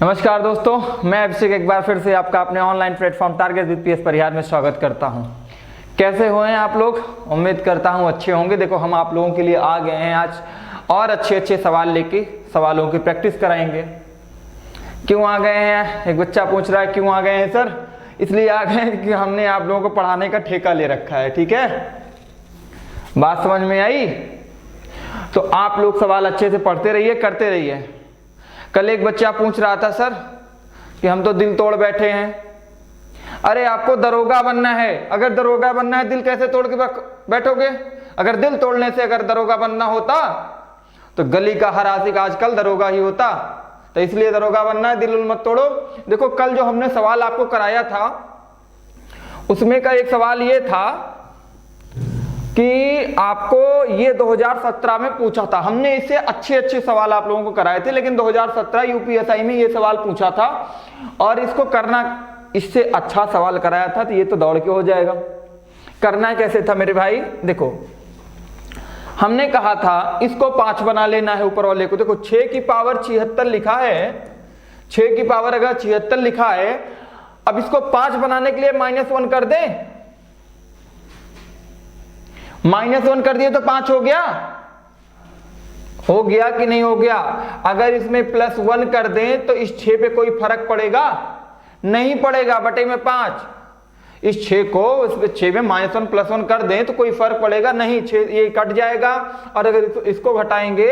नमस्कार दोस्तों, मैं अभिषेक एक बार फिर से आपका अपने online platform target with PS Parihar में स्वागत करता हूं। कैसे हुए हैं आप लोग? उम्मीद करता हूं अच्छे होंगे। देखो, हम आप लोगों के लिए आ गए हैं आज और अच्छे सवाल लेके सवालों की प्रैक्टिस कराएंगे। क्यों आ गए हैं? एक बच्चा पूछ रहा है क्यों आ गए हैं सर। इसलिए आ गए हैं कि हमने आप लोगों को पढ़ाने का ठेका ले रखा है। ठीक है, बात समझ में आई? तो आप लोग सवाल अच्छे से पढ़ते रहिए, करते रहिए। कल एक बच्चा पूछ रहा था सर कि हम तो दिल तोड़ बैठे हैं। अरे आपको दरोगा बनना है, अगर दरोगा बनना है दिल कैसे तोड़ के बैठोगे? अगर दिल तोड़ने से अगर दरोगा बनना होता तो गली का हर आशिक आजकल दरोगा ही होता। तो इसलिए दरोगा बनना है, दिल मत तोड़ो। देखो, कल जो हमने सवाल आपको कराया था उसमें का एक सवाल ये था कि आपको ये 2017 में पूछा था। हमने इससे अच्छे सवाल आप लोगों को कराए थे, लेकिन 2017 यूपीएसआई में ये सवाल पूछा था और इसको करना, इससे अच्छा सवाल कराया था। तो ये तो दौड़ के हो जाएगा। करना कैसे था मेरे भाई? देखो, हमने कहा था इसको 5 बना लेना है ऊपर वाले को। देखो, 6 की पावर 76 लिखा है, 6 की पावर अगर 76 लिखा है, अब इसको 5 बनाने के लिए -1 कर दें। -1 कर दिए तो 5 हो गया। हो गया कि नहीं हो गया? अगर इसमें +1 कर दें तो इस 6 पे कोई फर्क पड़ेगा? नहीं पड़ेगा। बटे में 5, इस 6 को इस 6 में -1 +1 कर दें तो कोई फर्क पड़ेगा नहीं। 6 ये कट जाएगा और अगर इसको घटाएंगे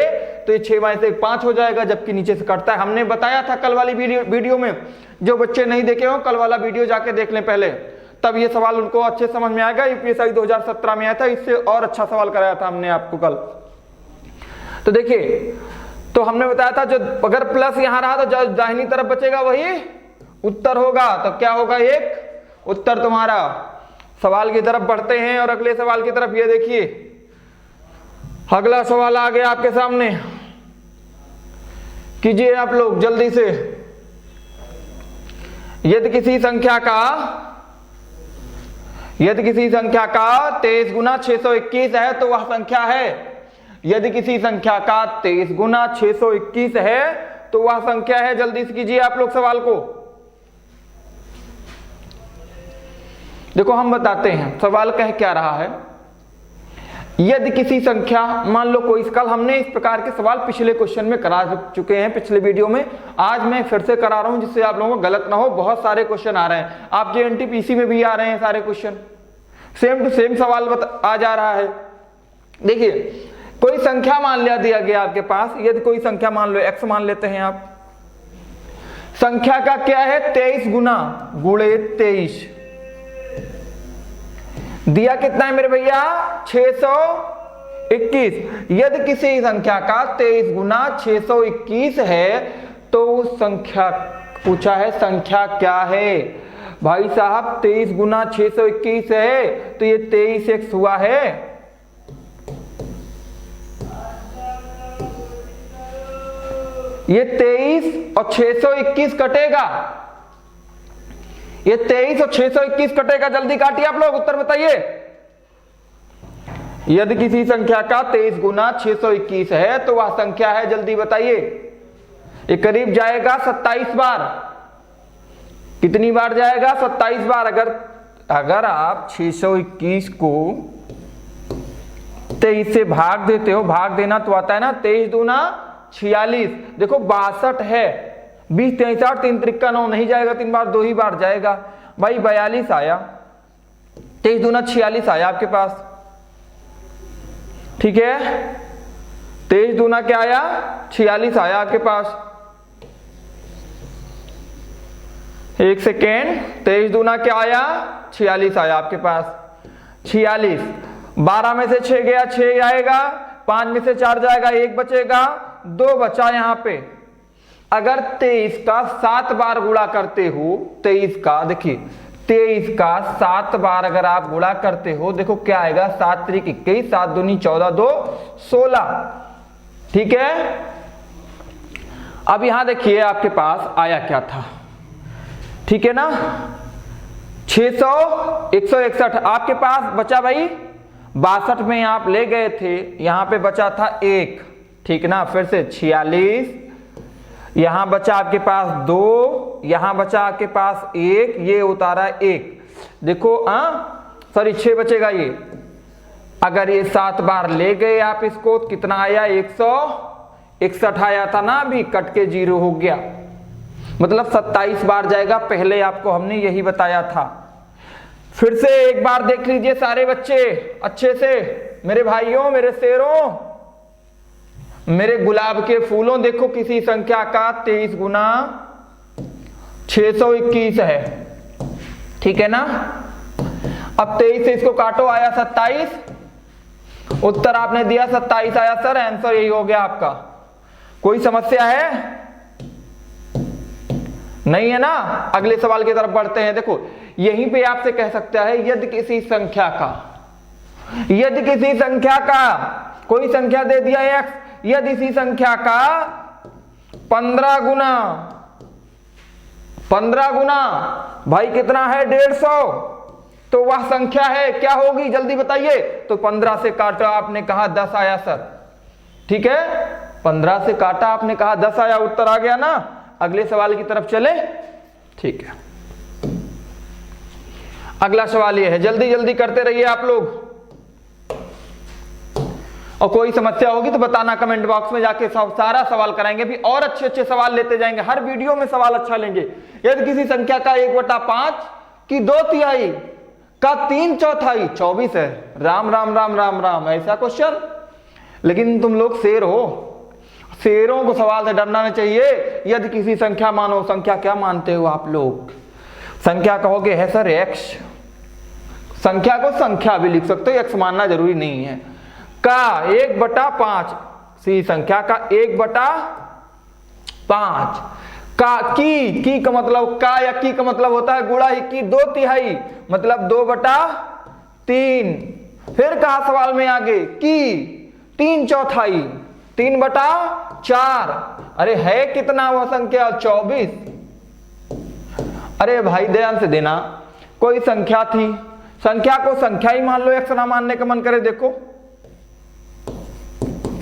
तो ये 6 में से 5 हो जाएगा, जबकि नीचे से कटता है। हमने बताया था कल वाली वीडियो में। जो बच्चे नहीं देखे हो, कल वाला वीडियो जाके देख लें पहले, तब ये सवाल उनको अच्छे समझ में आएगा। यूपीएसआई 2017 में आया था, इससे और अच्छा सवाल कराया था हमने आपको कल। तो देखिए, तो हमने बताया था जो अगर प्लस यहां रहा तो जो दाहिनी तरफ बचेगा वही उत्तर होगा। तो क्या होगा? एक उत्तर तुम्हारा। सवाल की तरफ बढ़ते हैं और अगले सवाल की तरफ। ये देखिए, अगला सवाल आ गया आपके सामने। कीजिए आप लोग जल्दी से। यदि किसी संख्या का 23 गुना 621 है तो वह संख्या है। यदि किसी संख्या का 23 गुना 621 है तो वह संख्या है। जल्दी से कीजिए आप लोग सवाल को। देखो, हम बताते हैं सवाल कह क्या रहा है। यदि किसी संख्या, मान लो कोई, कल हमने इस प्रकार के सवाल पिछले क्वेश्चन में करा चुके हैं, पिछले वीडियो में। आज मैं फिर से करा रहा हूं जिससे आप लोगों को गलत ना हो। बहुत सारे क्वेश्चन आ रहे हैं, आप JNTPC में भी आ रहे हैं सारे क्वेश्चन, सेम टू सेम सवाल आ जा रहा है। देखिए, कोई संख्या मान लिया दिया गया आपके पास। यदि कोई संख्या मान लो x मान लेते हैं आप। संख्या का क्या है? 23 गुना गुणे 23 दिया कितना है मेरे भैया? 621। यदि किसी संख्या का 23 गुना 621 है तो उस संख्या, पूछा है संख्या क्या है भाई साहब? 23 गुना 621 है तो ये 23x हुआ है। ये 23 और 621 कटेगा। ये 23 और 621 कटेगा। जल्दी काटिए आप लोग, उत्तर बताइए। यदि किसी संख्या का 23 गुना 621 है तो वह संख्या है। जल्दी बताइए। ये करीब जाएगा 27 बार। कितनी बार जाएगा? 27 बार। अगर आप 621 को 23 से भाग देते हो, भाग देना तो आता है ना 23 दूना 46। देखो 62 है, 20 63 3 त्रिक्का 9 नहीं जाएगा, 3 बार 2 ही बार जाएगा भाई। 42 आया, 23 दूना 46 आया आपके पास। ठीक है, 23 दूना क्या आया? 46 आया आपके पास। एक सेकेंड, 23 दूना क्या आया? 46 आया आपके पास। 46, 12 में से 6 गया, 6 आएगा, 5 में से 4 जाएगा, 1 बचेगा, 2 बचा यहां पे। अगर 23 का 7 बार गुणा करते हो, 23 का, देखिए 23 का 7 बार अगर आप गुणा करते हो, देखो क्या आएगा? 7 त्रिक 21, 7 दूनी 14, 2 16। ठीक है, अब यहां देखिए आपके पास आया क्या था। ठीक है ना, 600 161 आपके पास बचा भाई। 62 में आप ले गए थे, यहां पे बचा था 1। ठीक ना, फिर से 46 यहां बचा आपके पास 2, यहां बचा आपके पास 1, ये उतारा 1। देखो सॉरी 6 बचेगा ये। अगर ये 7 बार ले गए आप इसको, कितना आया? 161 आया था ना, अभी कट के 0 हो गया, मतलब 27 बार जाएगा। पहले आपको हमने यही बताया था। फिर से एक बार देख लीजिए सारे बच्चे अच्छे से, मेरे भाइयों, मेरे शेरों, मेरे गुलाब के फूलों। देखो किसी संख्या का 23 गुना 621 है, ठीक है ना। अब 23 से इसको काटो, आया 27। उत्तर आपने दिया 27 आया सर, आंसर यही हो गया आपका। कोई समस्या है? नहीं है ना। अगले सवाल की तरफ बढ़ते हैं। देखो यहीं पे आपसे कह सकता है यदि किसी संख्या का कोई संख्या दे दिया x, यदि इसी संख्या का 15 गुना भाई कितना है? 150, तो वह संख्या है क्या होगी? जल्दी बताइए। तो 15 से काटा, आपने कहा 10 आया सर, ठीक है। 15 से काटा, आपने कहा 10 आया, उत्तर आ गया ना। अगले सवाल की तरफ चले, ठीक है। अगला सवाल ये है, जल्दी जल्दी करते रहिए आप लोग, और कोई समस्या होगी तो बताना कमेंट बॉक्स में जाके। सारा सवाल कराएंगे भी, और अच्छे अच्छे सवाल लेते जाएंगे, हर वीडियो में सवाल अच्छा लेंगे। यदि किसी संख्या का 1/5 की 2/3 का 3/4 24 है। राम राम राम राम राम, ऐसा क्वेश्चन। लेकिन तुम लोग शेर हो, शेरों को सवाल से डरना नहीं चाहिए। यदि किसी संख्या मानो, संख्या क्या मानते हो आप लोग? संख्या कहोगे है सर x, संख्या को संख्या भी लिख सकते हो, x मानना जरूरी नहीं है। का 1/5, सी संख्या का 1/5 का की का मतलब, का या की का मतलब होता है गुणा ही की 2/3, मतलब 2/3। फिर कहा सवाल में आगे की 3/4, 3/4। अरे है कितना वह संख्या? 24। अरे भाई ध्यान से देना, कोई संख्या थी, संख्या को संख्या ही मान लो, एक्स ना मानने का मन करे, देखो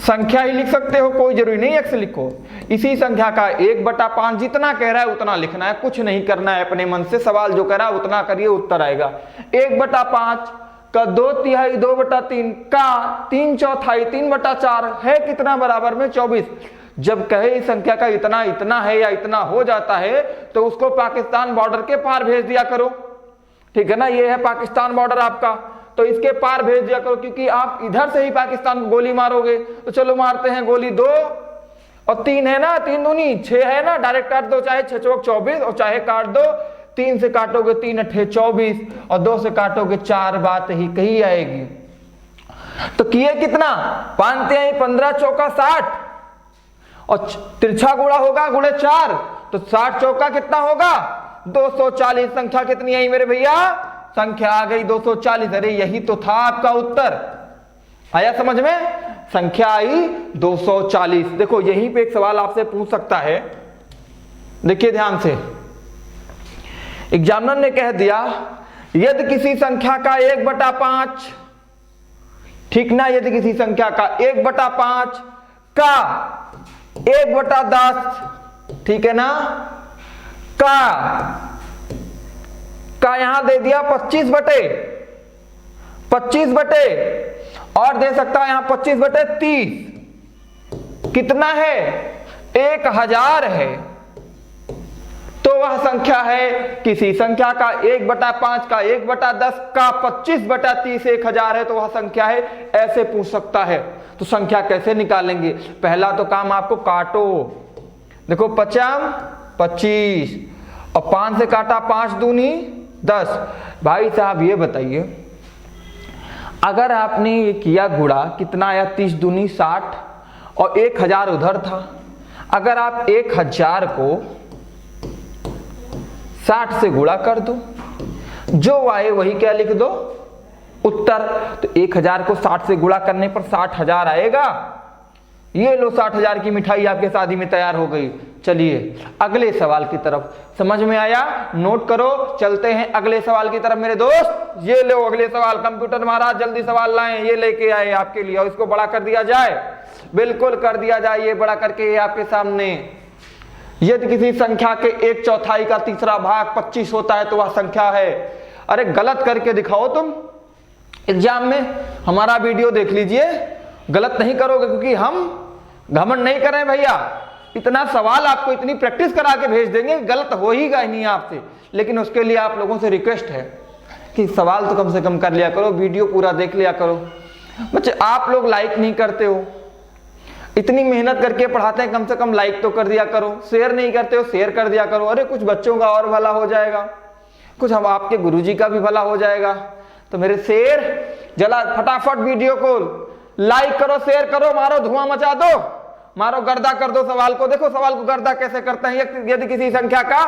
संख्या ही लिख सकते हो, कोई जरूरी नहीं एक्स लिखो। इसी संख्या का 1/5 जितना कह रहा है उतना लिखना है, कुछ नहीं करना है अपने मन से। सवाल जो कह रहा है उतना करिए, उत्तर आएगा। 1/5 का 2/3, 2/3 का 3/4, 3/4 है कितना? बराबर में 24। जब कहे इस संख्या का इतना इतना है या इतना हो जाता है, तो उसको पाकिस्तान बॉर्डर के पार भेज दिया करो, ठीक है ना। ये है पाकिस्तान बॉर्डर आपका, तो इसके पार भेज दिया करो, क्योंकि आप इधर से ही पाकिस्तान को गोली मारोगे। तो चलो मारते हैं गोली, 2 और 3 है ना, 3 दूनी 6 है ना, डायरेक्ट काट दो, चाहे 6 चौक 24 और चाहे काट दो 3 से काटोगे 3 अठे 24 और 2 से काटोगे 4, बात ही कही आएगी। तो किए कितना? 5 15 चौका 60 और तिरछा गुणा होगा गुणे 4, तो 60 चौका कितना होगा? 240। संख्या कितनी आई मेरे भैया? संख्या आ गई 240। अरे यही तो था आपका उत्तर, आया समझ में? संख्या आई 240। देखो यहीं पे एक सवाल आपसे पूछ सकता है, देखिए ध्यान से। एग्जामिनर ने कह दिया यदि किसी संख्या का 1/5, ठीक ना, यदि किसी संख्या का 1/5 का 1/10, ठीक है ना, का यहां दे दिया 25 बटे और दे सकता है यहां 25/30, कितना है? 1000 है। तो वह संख्या है, किसी संख्या का 1/5 का 1/10 का 25/30 1000 है, तो वह संख्या है, ऐसे पूछ सकता है। तो संख्या कैसे निकालेंगे? पहला तो काम आपको काटो, देखो 5 25 और 5 से काटा 5 दूनी 10। भाई साहब ये बताइए, अगर आपने ये किया गुणा, कितना आया? 30 दूनी 60 और 1000 उधर था। अगर आप 1000 को 60 से गुणा कर दो, जो आए वही क्या लिख दो? उत्तर। तो 1000 को 60 से गुणा करने पर 60,000 आएगा। ये लो 60,000 की मिठाई आपके शादी में तैयार हो गई। चलिए अगले सवाल की तरफ, समझ में आया? नोट करो, चलते हैं अगले सवाल की तरफ मेरे दोस्त। ये लो अगले सवाल, कंप्यूटर महाराज जल्दी सवाल लाएं, ये लेके आए आपके लिए। और इसको बड़ा कर दिया जाए, बिल्कुल कर दिया जाए, ये बड़ा करके ये आपके सामने। यदि किसी संख्या के 1/4 का तीसरा भाग 25 होता है तो वह संख्या है। अरे गलत करके दिखाओ तुम एग्जाम में, हमारा वीडियो देख लीजिए, गलत नहीं करोगे, क्योंकि हम घमंड नहीं कर रहे हैं भैया। इतना सवाल आपको इतनी प्रैक्टिस करा के भेज देंगे, गलत हो ही गए नहीं आपसे। लेकिन उसके लिए आप लोगों से रिक्वेस्ट है कि सवाल तो कम से कम कर लिया करो, वीडियो पूरा देख लिया करो। बच्चे आप लोग लाइक नहीं करते हो, इतनी मेहनत करके पढ़ाते हैं, कम से कम लाइक तो कर दिया करो। शेयर नहीं करते हो, शेयर कर दिया करो। अरे कुछ बच्चों का और भला हो जाएगा, कुछ हम आपके गुरुजी का भी भला हो जाएगा। तो मेरे शेर जला फटाफट वीडियो को लाइक करो, शेयर करो, मारो धुआं मचा दो, मारो गर्दा कर दो सवाल को। देखो सवाल को गर्दा कैसे करते हैं। यदि किसी संख्या का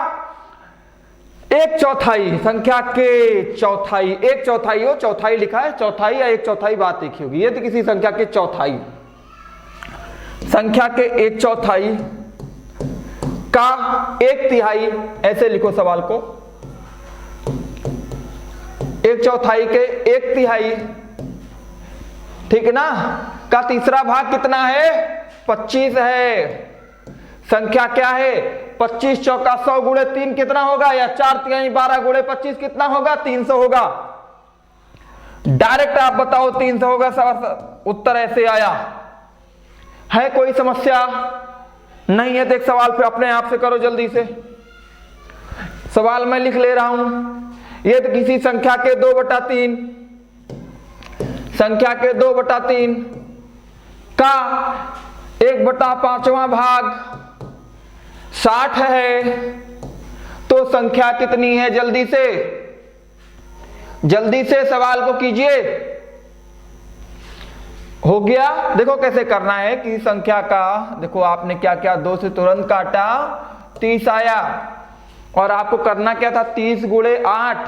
1/4, संख्या के चौथाई, 1/4 हो, चौथाई लिखा है, चौथाई या 1/4 बात एक ही होगी। यदि किसी संख्या के चौथाई, संख्या के 1/4 का 1/3, ऐसे लिखो सवाल को, 1/4 के 1/3, ठीक है ना, का तीसरा भाग कितना है? 25 है। संख्या क्या है? 25 चौका 100 गुणे 3 कितना होगा? या 4/3 12 गुणे 25 कितना होगा? 300 होगा। डायरेक्ट आप बताओ 300 होगा। उत्तर ऐसे आया है। कोई समस्या नहीं है तो एक सवाल पे अपने आप से करो जल्दी से। सवाल मैं लिख ले रहा हूं। यदि किसी संख्या के 2/3, संख्या के 2/3 का 1/5वां भाग 60 है तो संख्या कितनी है? जल्दी से सवाल को कीजिए। हो गया? देखो कैसे करना है कि संख्या का, देखो आपने क्या किया, 2 से तुरंत काटा, 30 आया। और आपको करना क्या था? 30 गुणे 8,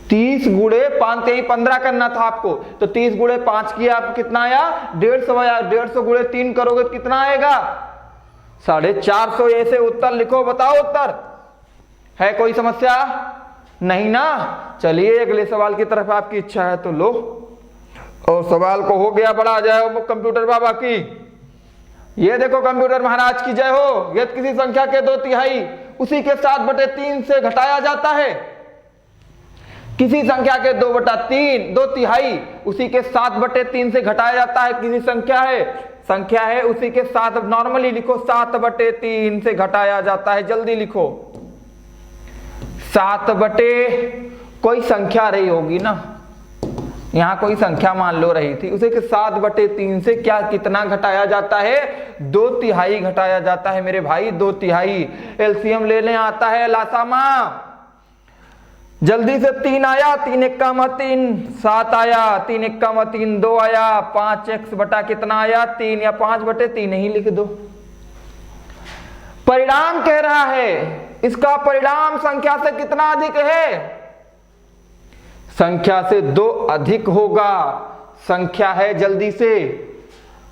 30 गुणे 5 यही 15 करना था आपको। तो 30 गुणे 5 किया, आपको कितना आया? 150 आया। 150 गुणे 3 करोगे तो कितना आएगा? 450। ऐसे उत्तर लिखो, बताओ उत्तर। है कोई समस्या? नहीं ना? चलिए अगले सवाल की तरफ आपकी इच्छा है तो लो। और सवाल को हो गया बड़ा, जय हो कंप्यूटर बाबा की। ये देखो कंप्यूटर महाराज की जय हो। यदि किसी संख्या के 2/3 उसी के 7/3 से घटाया जाता है, किसी संख्या के 2/3 उसी के 7/3 से घटाया जाता है, किसी संख्या है उसी के 7, नॉर्मली लिखो 7/3 से घटाया जाता है, जल्दी लिखो। 7 कोई संख्या रही होगी ना, यहां कोई संख्या मान लो रही थी, उसे के 7/3 से क्या कितना घटाया जाता है? 2/3 घटाया जाता है मेरे भाई, 2/3। एलसीएम लेने आता है लासामा, जल्दी से। 3 आया, 3 × 3 7 आया, 3 × 3 2 आया, 5x बटा कितना आया? 3 या 5/3 ही लिख दो। परिणाम कह रहा है, इसका परिणाम संख्या से कितना अधिक है? संख्या से 2 अधिक होगा। संख्या है, जल्दी से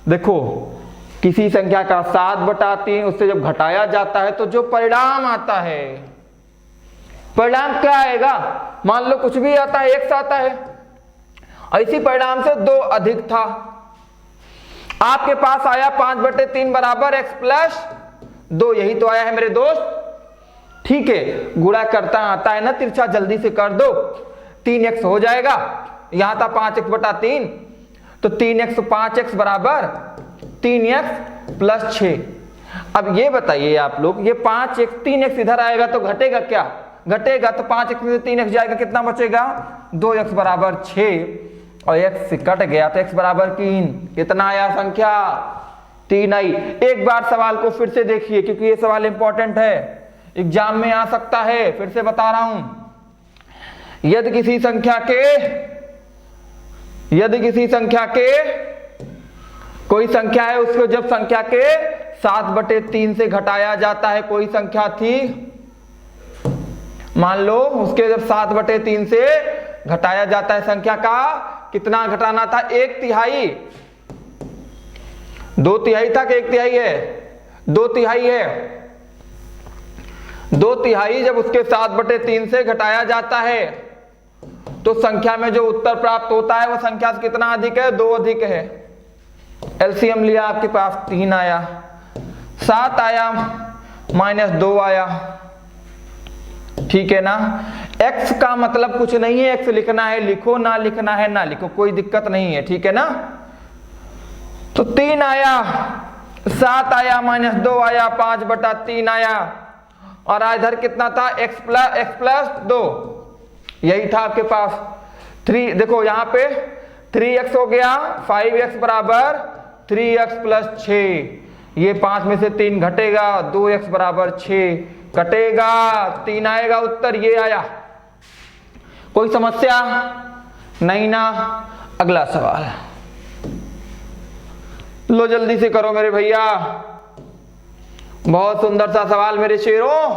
देखो, किसी संख्या का 7/3 उससे जब घटाया जाता है तो जो परिणाम आता है, परिणाम क्या आएगा? मान लो कुछ भी आता है, x आता है, इसी परिणाम से 2 अधिक था। आपके पास आया 5/3 बराबर x + 2, यही तो आया है मेरे दोस्त। ठीक है, गुणा करता आता है ना तिरछा, जल्दी से कर दो। 3x हो जाएगा, यहां था 5x/3, तो 3x 5x बराबर 3x + 6। अब ये बताइए आप लोग, ये 5x 3x इधर आएगा तो घटेगा क्या? घटेगा। तो 5x में से 3x जाएगा, कितना बचेगा? 2x बराबर 6, और x कट गया तो x बराबर 3। कितना आया संख्या? 3 आई। एक बार सवाल को फिर से देखिए, क्योंकि ये सवाल इंपॉर्टेंट है, एग्जाम में आ सकता है। फिर से बता रहा हूं, यदि किसी संख्या के कोई संख्या है, उसको जब संख्या के 7/3 से घटाया जाता है, कोई संख्या थी, मान लो उसके जब 7/3 से घटाया जाता है, संख्या का कितना घटाना था? 1/3। 2/3 था कि 1/3 है? 2/3 है। 2/3 जब उसके 7/3 से घटाया जाता है तो संख्या में जो उत्तर प्राप्त होता है वो संख्या से कितना अधिक है? 2 अधिक है। एलसीएम लिया आपके पास, 3 आया, 7 आया, -2 आया, ठीक है ना। x का मतलब कुछ नहीं है, x लिखना है लिखो, ना लिखना है ना लिखो, कोई दिक्कत नहीं है, ठीक है ना। तो 3 आया, 7 आया, -2 आया, 5/3 आया, और इधर कितना था, x प्लस 2, यही था आपके पास 3। देखो यहाँ पे 3x हो गया, 5x बराबर 3x प्लस 6, ये 5 में से 3 घटेगा, 2x बराबर 6 कटेगा, 3 आएगा उत्तर, ये आया। कोई समस्या नहीं ना। अगला सवाल लो जल्दी से करो मेरे भैया, बहुत सुंदर सा सवाल मेरे शेरों।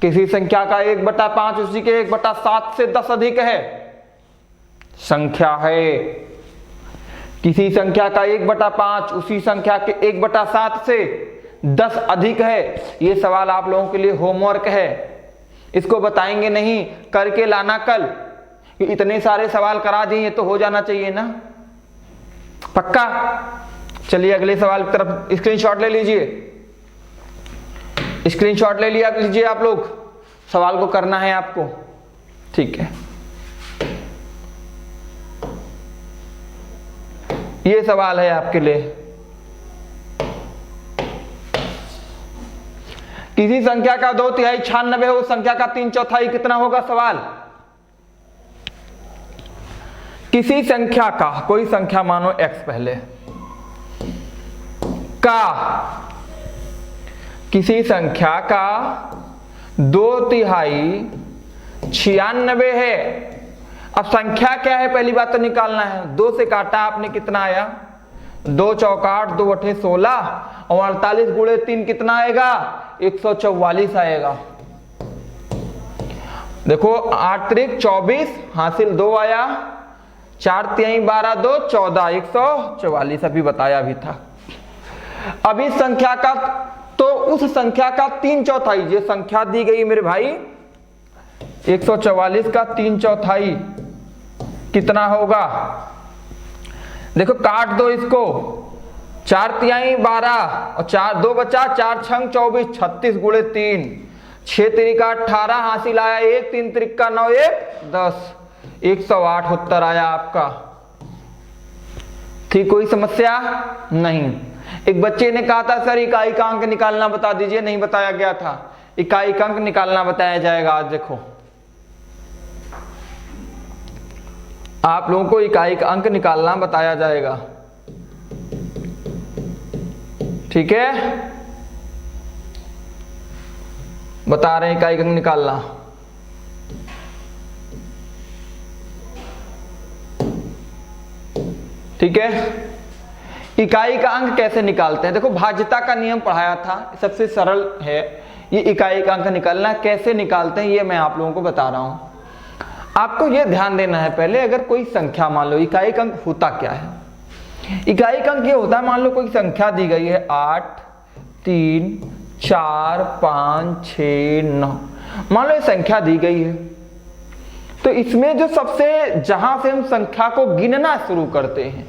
किसी संख्या का 1/5 उसी के 1/7 से 10 अधिक है, संख्या है। किसी संख्या का 1/5 उसी संख्या के 1/7 से 10 अधिक है। ये सवाल आप लोगों के लिए होमवर्क है, इसको बताएंगे नहीं, करके लाना कल। इतने सारे सवाल करा दिए तो हो जाना चाहिए ना, पक्का। चलिए अगले सवाल की तरफ स्क्रीनशॉट ले लीजिए, स्क्रीनशॉट ले लिया लीजिए आप लोग, सवाल को करना है आपको, ठीक है। ये सवाल है आपके लिए, किसी संख्या का 2/3 96 है, उस संख्या का 3/4 कितना होगा। सवाल, किसी संख्या का, कोई संख्या मानो x पहले का, किसी संख्या का 2/3 96 है। अब संख्या क्या है पहली बात तो निकालना है। 2 से काटा आपने, कितना आया, 2 चौका 8, 2 अठे 16, और 48 गुणे 3 कितना आएगा, 144 आएगा। देखो 8 त्रिक 24, हासिल 2 आया, 4 तिहाई 12, 2 14, 144 अभी बताया भी था। अब इस संख्या का, तो उस संख्या का 3/4, ये संख्या दी गई मेरे भाई 144 का 3/4 कितना होगा। देखो काट दो इसको, 4 तिहाई 12 और 4 2 बचा, 4 छंग 24, 36 गुणे 3, 6 त्रिका 18, हासिल आया 1, 3 त्रिका 9, 1 10, 108 उत्तर आया आपका। ठीक, कोई समस्या नहीं। एक बच्चे ने कहा था सर इकाई का अंक निकालना बता दीजिए, नहीं बताया गया था, इकाई का अंक निकालना बताया जाएगा आज। देखो आप लोगों को इकाई का अंक निकालना बताया जाएगा, ठीक है। बता रहे हैं इकाई का अंक निकालना। ठीक है, इकाई का अंक कैसे निकालते हैं। देखो भाज्यता का नियम पढ़ाया था, सबसे सरल है ये इकाई का अंक निकालना। कैसे निकालते हैं ये मैं आप लोगों को बता रहा हूं। आपको ये ध्यान देना है पहले, अगर कोई संख्या मान लो, इकाई का अंक होता क्या है। इकाई का अंक ये होता है, मान लो कोई संख्या दी गई है 8 3 4 5 6 9, मान लो ये संख्या दी गई है, तो इसमें जो सबसे, जहां से हम संख्या को गिनना शुरू करते हैं,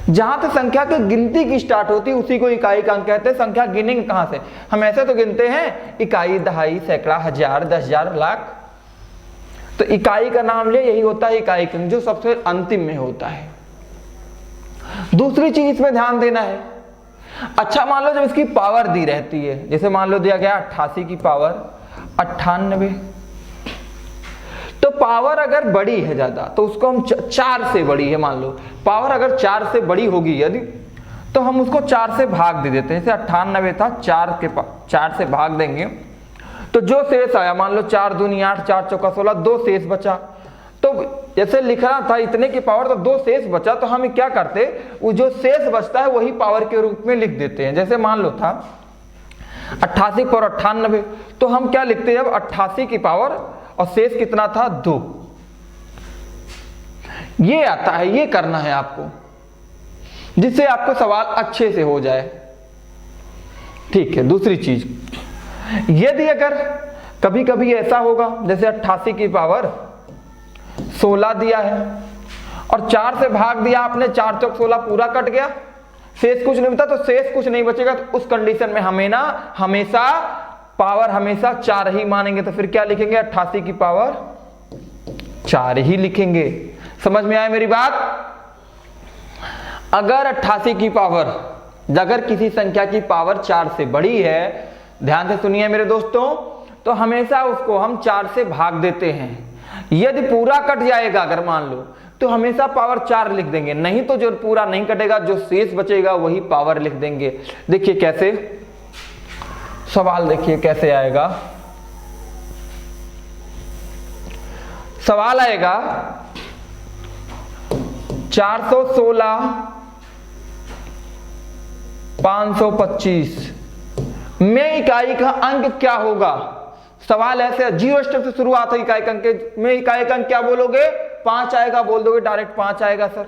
जहां से संख्या की गिनती की स्टार्ट होती है उसी को इकाई का अंक कहते हैं। संख्या गिनेंगे कहां से, हम ऐसे तो गिनते हैं इकाई, दहाई, सैकड़ा, हजार, 10,000, लाख, तो इकाई का नाम ले यही होता है इकाई का अंक, जो सबसे अंतिम में होता है। दूसरी चीज इसमें ध्यान देना है, अच्छा मान लो जब इसकी पावर दी रहती है, जैसे मान लो दिया गया 88 की पावर 98, तो पावर अगर बड़ी है ज्यादा तो उसको हम 4 से बड़ी है, मान लो पावर अगर 4 से बड़ी होगी यदि, तो हम उसको 4 से भाग दे देते हैं। जैसे 98 था, 4 से भाग देंगे तो जो शेष आया, मान लो 4 दूनी 8, 4 चौका 16, 2 शेष बचा। तो जैसे लिखना था इतने की पावर, तो 2 शेष बचा, तो हम क्या करते, वो जो शेष बचता है वही पावर के रूप में लिख देते हैं। जैसे मान लो था 88 पर 98, तो हम क्या लिखते हैं, अब 88 की पावर और शेष कितना था 2, ये आता है। ये करना है आपको, जिससे आपको सवाल अच्छे से हो जाए, ठीक है। दूसरी चीज, यदि अगर कभी कभी ऐसा होगा, जैसे 88 की पावर 16 दिया है और 4 से भाग दिया आपने, 4 चौक 16 पूरा कट गया, शेष कुछ नहीं बचा, तो शेष कुछ नहीं बचेगा, तो उस कंडीशन में हमें ना हमेशा पावर हमेशा 4 ही मानेंगे। तो फिर क्या लिखेंगे, 88 की पावर 4 ही लिखेंगे। समझ में आया मेरी बात? अगर 88 की पावर, अगर किसी संख्या की पावर 4 से बड़ी है, ध्यान से सुनिए मेरे दोस्तों, तो हमेशा उसको हम 4 से भाग देते हैं। यदि पूरा कट जाएगा अगर मान लो, तो हमेशा पावर 4 लिख देंगे, नहीं तो जो पूरा नहीं कटेगा, जो शेष बचेगा वही पावर लिख देंगे। देखिए कैसे, सवाल देखिए कैसे आएगा। सवाल आएगा 416 525 में इकाई का अंक क्या होगा। सवाल ऐसे, जीरो स्टेप से शुरुआत है इकाई अंक के, में इकाई का अंक क्या बोलोगे, 5 आएगा, बोल दोगे डायरेक्ट 5 आएगा सर।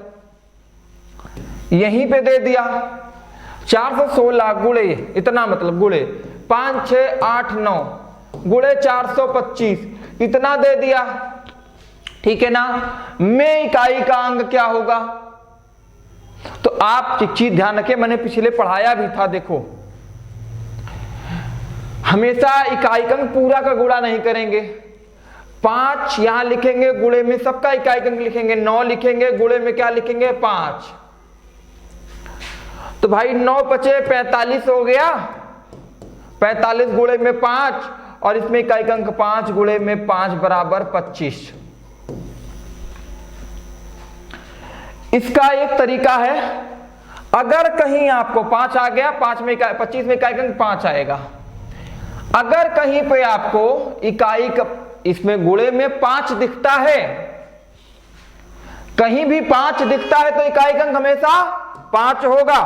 यहीं पे दे दिया 416 गुणे, इतना मतलब गुणे 5 6 8 9 गुणे 425, इतना दे दिया, ठीक है ना। में इकाई का अंक क्या होगा। तो आप एक चीज ध्यान रखें, मैंने पिछले पढ़ाया भी था, देखो हमेशा इकाई का अंक पूरा का गुणा नहीं करेंगे। 5 यहां लिखेंगे, गुणे में सबका इकाई का अंक लिखेंगे, 9 लिखेंगे, गुणे में क्या लिखेंगे 5। तो भाई 9 बचे 45 हो गया, 45 गुणे में 5, और इसमें इकाई का अंक 5 गुणे में 5 बराबर 25। इसका एक तरीका है, अगर कहीं आपको 5 आ गया, 5 में 25 में इकाई का अंक 5 आएगा। अगर कहीं पे आपको इकाई का इसमें गुणे में 5 दिखता है, कहीं भी 5 दिखता है, तो इकाई का अंक हमेशा 5 होगा,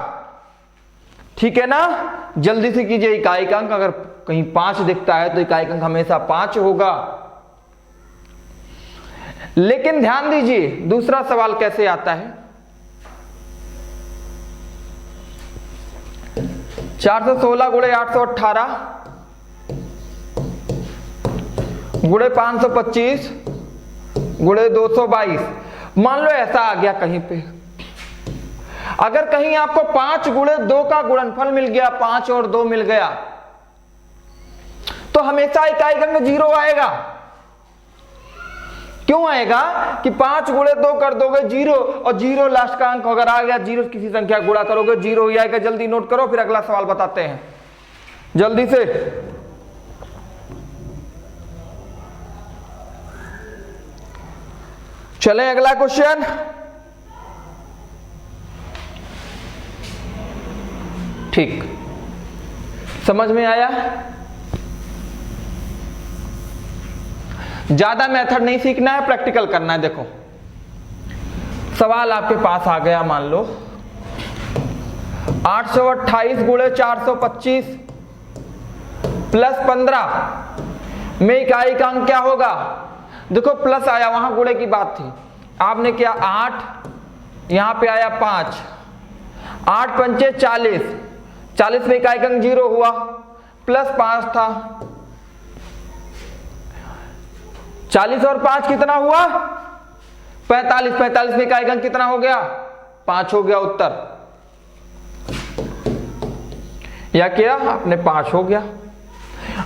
ठीक है ना। जल्दी से कीजिए, इकाई का अंक अगर कहीं 5 दिखता है तो इकाई का अंक हमेशा 5 होगा। लेकिन ध्यान दीजिए दूसरा सवाल कैसे आता है। 416 गुणे 818 गुणे 525 गुणे 222, मान लो ऐसा आ गया कहीं पे। अगर कहीं आपको 5 गुणे 2 का गुणनफल मिल गया, 5 और 2 मिल गया, तो हमेशा इकाई का अंक 0 आएगा। क्यों आएगा कि 5 गुणे 2 कर दोगे 0, और 0 लास्ट का अंक अगर आ गया, 0 किसी संख्या गुणा करोगे 0 ही आएगा। जल्दी नोट करो, फिर अगला सवाल बताते हैं जल्दी से। चले अगला क्वेश्चन। ठीक, समझ में आया। ज्यादा मेथड नहीं सीखना है, प्रैक्टिकल करना है। देखो सवाल आपके पास आ गया, मान लो 828 गुणे 425 प्लस 15 में इकाई का अंक क्या होगा। देखो प्लस आया, वहां गुणे की बात थी, आपने क्या 8, यहां पे आया 5, 8 पंचे 40, 40 में इकाई का अंक 0 हुआ, प्लस 5 था, 40 और 5 कितना हुआ 45, 45 में इकाई का अंक कितना हो गया 5 हो गया उत्तर। या क्या आपने 5 हो गया।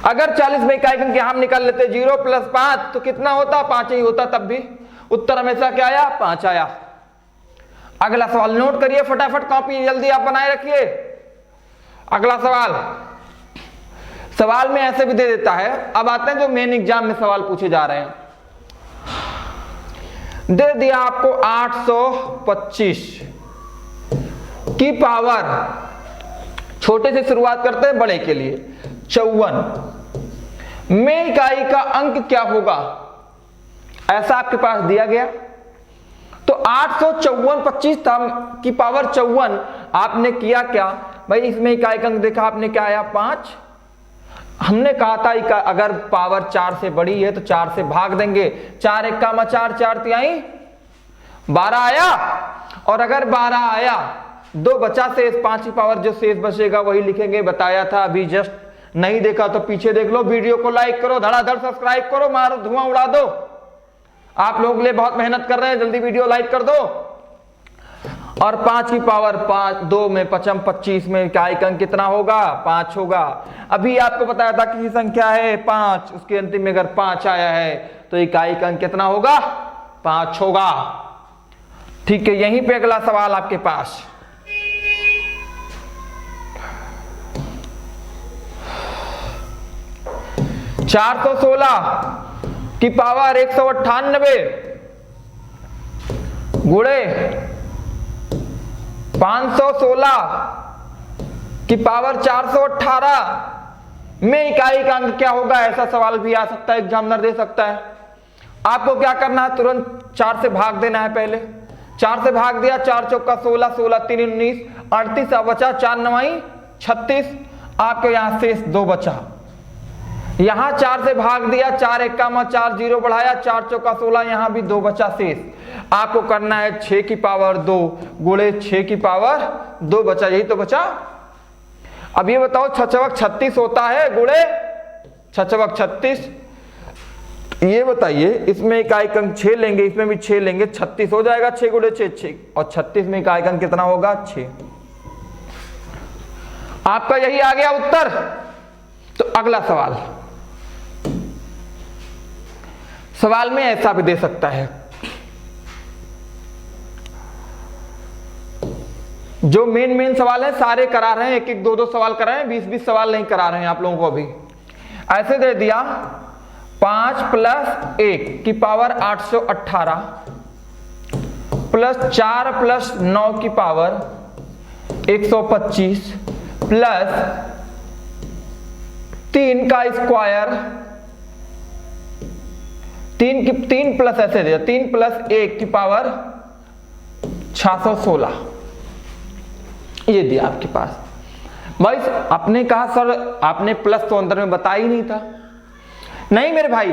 अगर 40 में इकाई का अंक हम निकाल लेते 0 प्लस 5 तो कितना होता 5 ही होता, तब भी उत्तर हमेशा क्या आया 5 आया। अगला सवाल नोट करिए फटाफट, कॉपी जल्दी आप बनाए रखिए। अगला सवाल में ऐसे भी दे देता है। अब आते हैं जो मेन एग्जाम में सवाल पूछे जा रहे हैं। दे दिया आपको 825 की पावर, छोटे से शुरुआत करते हैं बड़े के लिए, 54 में इकाई का अंक क्या होगा, ऐसा आपके पास दिया गया। तो 854 25 था की पावर 54, आपने किया क्या भाई, इसमें इकाई का अंक देखा आपने क्या आया 5। हमने कहा था अगर पावर 4 से बड़ी है तो 4 से भाग देंगे, 4 1 का 4, 4 तिहाई 12 आया। और अगर 12 आया, 2 बचा शेष, 5 की पावर जो शेष बचेगा वही लिखेंगे, बताया था अभी जस्ट। नहीं देखा तो पीछे देख लो, वीडियो को लाइक करो, धड़ाधड़ सब्सक्राइब करो, मारो धुआं उड़ा दो। आप लोगों के लिए बहुत मेहनत कर रहे हैं, जल्दी वीडियो लाइक कर दो। और 5 की पावर 5, 2 में 5 25 में इकाई अंक कितना होगा? 5 होगा। अभी आपको बताया था किसी संख्या है 5, उसके अंतिम में अगर 5 आया है तो इकाई अंक कितना होगा? 5 होगा। ठीक है, यहीं पे अगला सवाल आपके पास। चार 416 की पावर 198 गुणे 516 की पावर 418 में इकाई का अंक क्या होगा? ऐसा सवाल भी आ सकता है, एग्जामिनर दे सकता है। आपको क्या करना है? तुरंत 4 से भाग देना है। पहले 4 से भाग दिया, 4 चौका 16, 16 3 19, 38 बचा, 4 9 36, आपको यहां शेष 2 बचा। यहां 4 से भाग दिया, 4 1 4 0 बढ़ाया, 4 चौका 16, यहां भी 2 बचा शेष। आपको करना है 6 की पावर 2 गुणे 6 की पावर 2 बचा, यही तो बचा। अब ये बताओ 6 चौक 36 होता है गुणे 6 चौक 36। ये बताइए, इसमें इकाई अंक 6 लेंगे, इसमें भी 6 लेंगे, 36 हो जाएगा। 6 गुणे 6 6, और 36 में इकाई अंक कितना होगा? 6। आपका यही आ गया उत्तर। तो अगला सवाल, सवाल में ऐसा भी दे सकता है, जो मेन सवाल है सारे करा रहे हैं, 1 1 2 2 सवाल करा रहे हैं, 20 20 सवाल नहीं करा रहे हैं आप लोगों को। अभी ऐसे दे दिया 5 + 1 की पावर 818 प्लस 4 + 9 की पावर 125 प्लस 3 का स्क्वायर, 3 प्लस ऐसे दिया 3 + 1 की पावर 616, ये दिया आपके पास। भाई आपने कहा सर आपने प्लस तो अंदर में बताया ही नहीं था। नहीं मेरे भाई,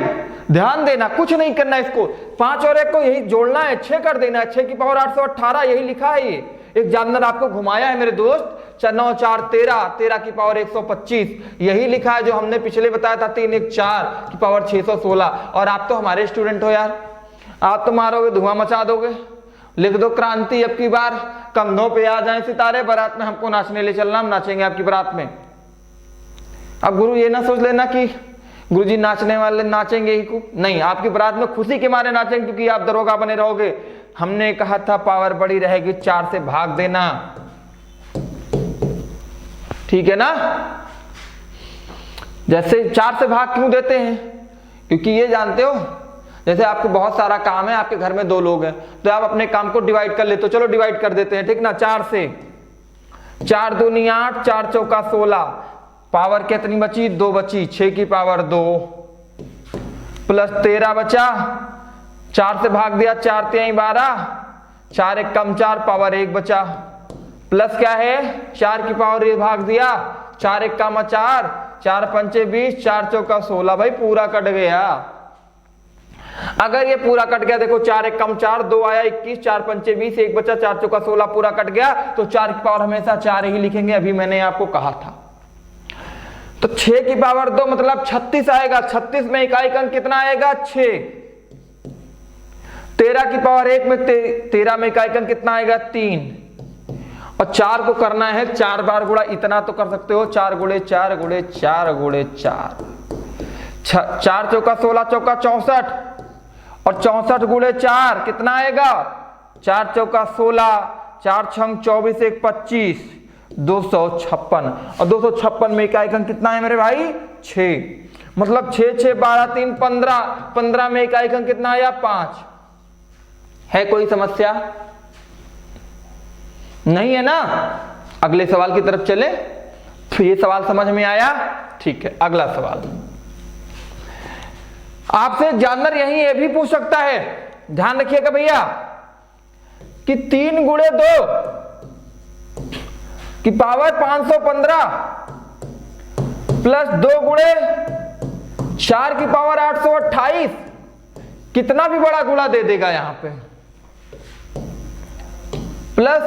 ध्यान देना, कुछ नहीं करना, इसको 5 और 1 को यही जोड़ना है, 6 कर देना है। 6 की पावर 818, यही लिखा है। ये एग्जामिनर आपको घुमाया है मेरे दोस्त। 9 4 13, 13 की पावर 125, यही लिखा है जो हमने पिछले बताया था। 3 1 4 की पावर 616। और आप तो हमारे स्टूडेंट हो यार, आप तो मारोगे धुआं मचा दोगे। लिख दो क्रांति, अब की बार कंधों पे आ जाए सितारे, बारात में हमको नाचने ले चलना, हम नाचेंगे आपकी बारात में। अब गुरु ये ना सोच लेना कि गुरुजी नाचने वाले नाचेंगे ही को, नहीं, आपकी बारात में खुशी के मारे नाचेंगे क्योंकि आप दरोगा बने रहोगे। हमने कहा था पावर बड़ी रहेगी, 4 से भाग देना, ठीक है ना। जैसे 4 से भाग क्यों देते हैं? क्योंकि ये जानते हो, जैसे आपको बहुत सारा काम है, आपके घर में 2 लोग हैं, तो आप अपने काम को डिवाइड कर लेते हो। चलो डिवाइड कर देते हैं, ठीक ना। 4 से 4 दूनी 8, 4 चौका 16, पावर कितनी बची? 2 बची। 6 की पावर 2 प्लस 13 बचा, 4 से भाग दिया, 4 3 12, 4 1 4, पावर 1 बचा। प्लस क्या है? 4 की पावर 1 भाग दिया, 4 1 4, 4 5 20, 4 चौका 16। भाई पूरा कट गया। अगर ये पूरा कट गया, देखो 4 1 4, 2 आया 21, 4 5 20, 1 बचा, 4 चौका 16, पूरा कट गया। तो 4 की पावर हमेशा 4 ही लिखेंगे, अभी मैंने आपको कहा था। तो 6 की पावर 2 मतलब 36 आएगा। 36 में इकाई अंक कितना आएगा? 6। 13 की पावर 1 में 13 में इकाई अंक कितना आएगा? 3। और 4 को करना है 4 बार गुणा, इतना तो कर सकते हो, 4 गुणे 4 गुणे 4 गुणे 4, 4 चौका 16, चौका 64, और 64 गुणे 4 कितना आएगा? 4 चौका 16, 4 छंग 24, 1 25, 256। और 256 में इकाई अंक कितना है मेरे भाई? 6। मतलब 6 6 12 3 15, 15 में इकाई अंक कितना आया? 5। है कोई समस्या? नहीं है ना। अगले सवाल की तरफ चले। तो ये सवाल समझ में आया? ठीक है, अगला सवाल आपसे एग्जामिनर यही ये भी पूछ सकता है, ध्यान रखिएगा भैया, कि 3 गुणे 2 की पावर 515 प्लस 2 गुणे 4 की पावर 828, कितना भी बड़ा गुणा दे देगा यहां पे, प्लस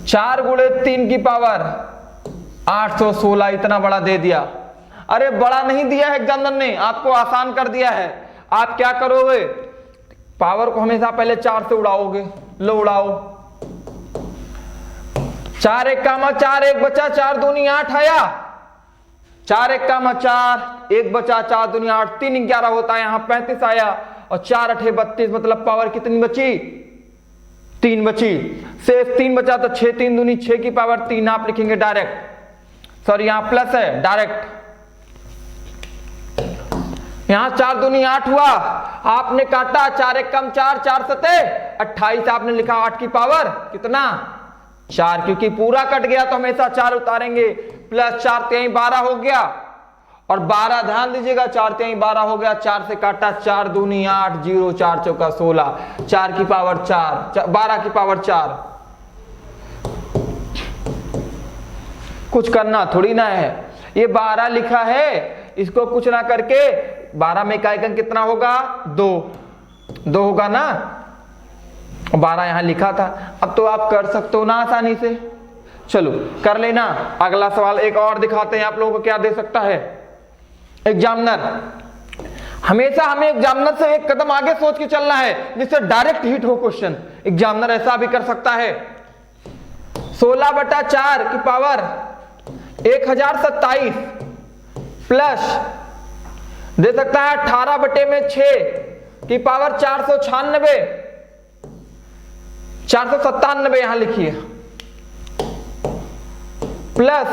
4 गुणे 3 की पावर 816, इतना बड़ा दे दिया। अरे बड़ा नहीं दिया है एग्जामिनर ने, आपको आसान कर दिया है। आप क्या करोगे? पावर को हमेशा पहले 4 से उड़ाओगे। लो उड़ाओ, 4 1 कामा 4, 1 बचा, 4 दूनी 8 आया। 4 1 कामा 4, 1 बचा, 4 दूनी 8, 3 11 होता है, यहाँ 35 आया और 4 8 32, मतलब पावर कितनी बची? 3 बची। शेष 3 बचा तो 6 3 दूनी 6 की पावर 3 आप लिखेंगे डायरेक्ट। सॉरी यहां प्लस है डायरेक्ट। यहां 4 दूनी 8 हुआ, आपने काटा 4 1 कम 4, 4 सते 28, आपने लिखा 8 की पावर कितना? 4, क्योंकि पूरा कट गया तो हमेशा 4 उतारेंगे। प्लस 4 3 12 हो गया और 12 ध्यान दीजिएगा, 4 3 12 हो गया, 4 से काटा, 4 दूनी 8, 0 4 चौका 16, 4 की पावर 4, 12 की पावर 4। कुछ करना थोड़ी ना है, ये 12 लिखा है, इसको कुछ ना करके 12 में इकाई अंक कितना होगा? 2 होगा ना, 12 यहां लिखा था। अब तो आप कर सकते हो ना आसानी से, चलो कर लेना। अगला सवाल एक और दिखाते हैं आप लोगों को क्या दे सकता है एग्जामिनर। हमेशा हमें एग्जामिनर से एक कदम आगे सोच के चलना है जिससे डायरेक्ट हिट हो क्वेश्चन। एग्जामिनर ऐसा भी कर सकता है, 16/4 की पावर 1027 प्लस दे सकता है 18/6 की पावर 496, 497 यहां लिखिए, प्लस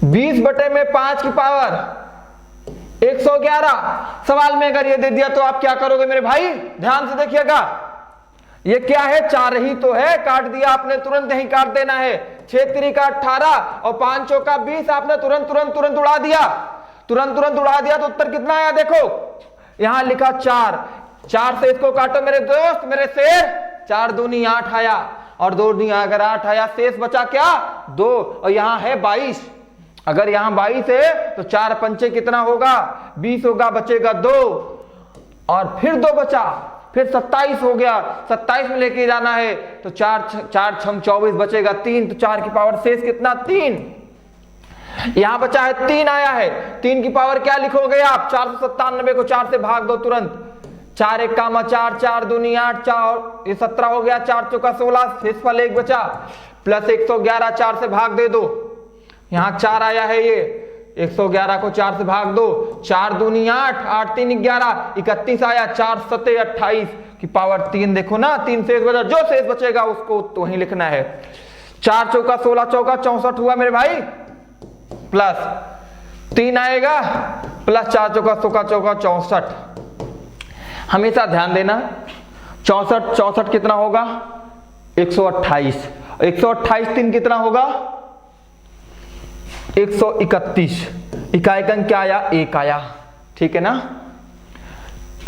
20/5 की पावर 111। सवाल में अगर ये दे दिया तो आप क्या करोगे मेरे भाई? ध्यान से देखिएगा, ये क्या है? 4 ही तो है, काट दिया आपने, तुरंत यही काट देना है। 6 3 का 18 और 5 चौका 20, आपने तुरंत उड़ा दिया, तुरंत उड़ा दिया तो उत्तर कितना आया? देखो यहां लिखा 4, 4 से इसको काटो मेरे दोस्त, मेरे शेर, 4 दूनी 8 आया और 2 दूनी अगर 8 आया, शेष बचा क्या? 2 और यहां है 22। अगर यहां 22 है तो 4 पंचे कितना होगा? 20 होगा, बचेगा 2 और फिर 2 बचा, फिर 27 हो गया, 27 में लेके जाना है तो 4 6 24 बचेगा 3, तो 4 की पावर शेष कितना? 3। यहां बचा है 3 आया है, 3 की पावर क्या लिखोगे आप? 497 को 4 से भाग दो तुरंत, 4 1 कामा 4, 4 दूनी 8, 4 ये 17 हो गया, 4 चौका 16, शेष वाले 1 बचा, प्लस 111, 4 से भाग दे दो, यहां 4 आया है, ये 111 को 4 से भाग दो, 4 दूनी 8, 8 3 11, 31 आया, 4 7 28 की पावर 3। देखो ना 3 शेष बचा, जो शेष बचेगा उसको तो वहीं लिखना है। 4 चौका 16 चौका 64 हुआ मेरे भाई, प्लस 3 आएगा, प्लस 4 चौका 64। हमेशा ध्यान देना 64 कितना होगा? 128, 128 3 कितना होगा? 131। इकाई अंक क्या आया? 1 आया, ठीक है ना।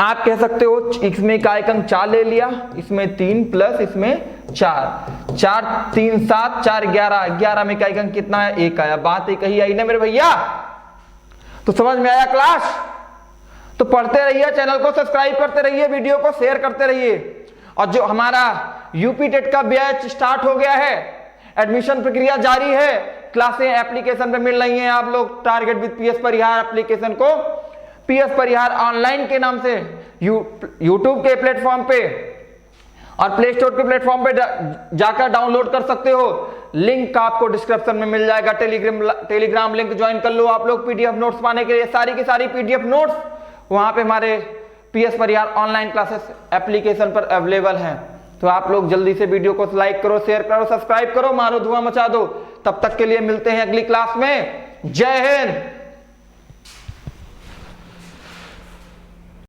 आप कह सकते हो इसमें इकाई अंक 4 ले लिया, इसमें 3 प्लस इसमें 4, 4 3 7 4 11, 11 में इकाई अंक कितना है? 1 आया। बात एक ही आई ना मेरे भैया, तो समझ में आया क्लास? तो पढ़ते रहिए, चैनल को सब्सक्राइब करते रहिए, वीडियो को शेयर करते रहिए। और जो हमारा यूपी टेट का बैच स्टार्ट हो गया है, एडमिशन प्रक्रिया जारी है, क्लासें एप्लीकेशन पे मिल रही हैं। आप लोग target with PS Parihar application को पीएस परिहार ऑनलाइन के नाम से यूट्यूब के प्लेटफॉर्म पे और प्ले स्टोर के प्लेटफॉर्म पे जाकर डाउनलोड कर सकते हो। लिंक आपको डिस्क्रिप्शन में मिल जाएगा, टेलीग्राम लिंक ज्वाइन कर लो आप लोग पीडीएफ नोट्स पाने के लिए। सारी की सारी पीडीएफ नोट्स वहां पे हमारे पीएस परिहार ऑनलाइन क्लासेस एप्लीकेशन पर अवेलेबल हैं। तो आप लोग जल्दी से वीडियो को लाइक करो, शेयर करो, सब्सक्राइब करो, मारो धुआं मचा दो। तब तक के लिए मिलते हैं अगली क्लास में। जय हिंद।